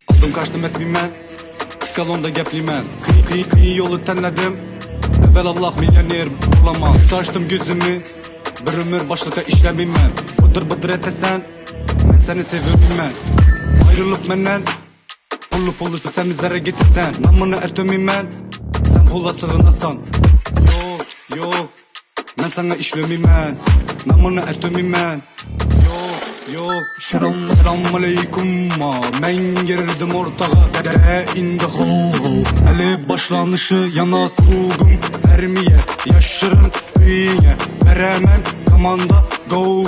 Adım kaçtım etmeymen, skalonda gepliymen. Kıyı yolu tenledim, evvel Allah milyoner bulama. Açtım gözümü, bir ömür başlıkta işlemeyim ben. Bıdır etesen, ben seni seviyorum ben. Ayrılıp menden, pullu sen bizlere getirsen. Namını ertömeyim ben, sen pulla sığınasan. Yok, ben sana işlemeyim ben. Namını ertömeyim ben. Yok, selam aleyküm ma. Ben girdim ortağa de indi ho. Hele başlanışı yana soğudum ermiye. Yaşırın üye veremem komanda. Go.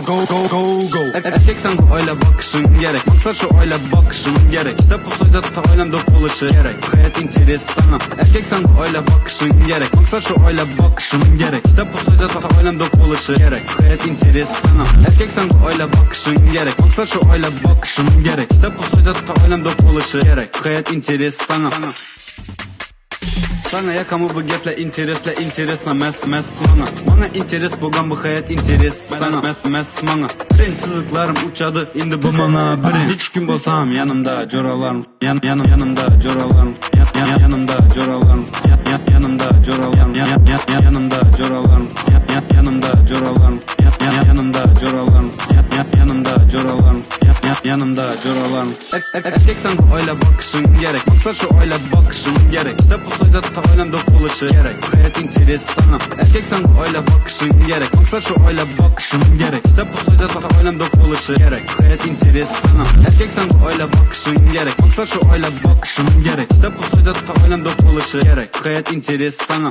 Erkek sen bu öyle bakışın gerek. Maksat şu öyle bakışın gerek. İşte bu sözde ta öyle dokunuşu gerek. Hayat interes sana. Erkek sen bu öyle bakışın gerek. Maksat şu öyle bakışın gerek. İşte bu sözde ta öyle dokunuşu gerek. Hayat interes sana. Erkek sen bu öyle bakışın gerek. Maksat şu öyle bakışın gerek. İşte bu sözde ta öyle dokunuşu gerek. Hayat interes sana. Sana yakamı bu geple interesle mes mana interes bogan bu hayat interes sana mes mana ben çiziklerim uçadı indi bu mana birin hiç gün bolsam yanımda coralarım yanımda coralarım yanımda coralarım yanımda coralarım yanımda coralarım yanımda coralarım yanımda coralarım yanımda coralarım yanımda coralarım erkek sen bu öyle bakışın gerek maksat şu öyle bakışın gerek işte bu sözde ta öyle dokunuşu gerek hayat interes sana erkek sen bu öyle bakışın gerek maksat şu öyle bakışın gerek işte bu sözde ta öyle dokunuşu gerek hayat interes sana erkek sen bu öyle bakışın gerek maksat şu öyle bakışın gerek işte bu sözde ta öyle dokunuşu gerek hayat interes sana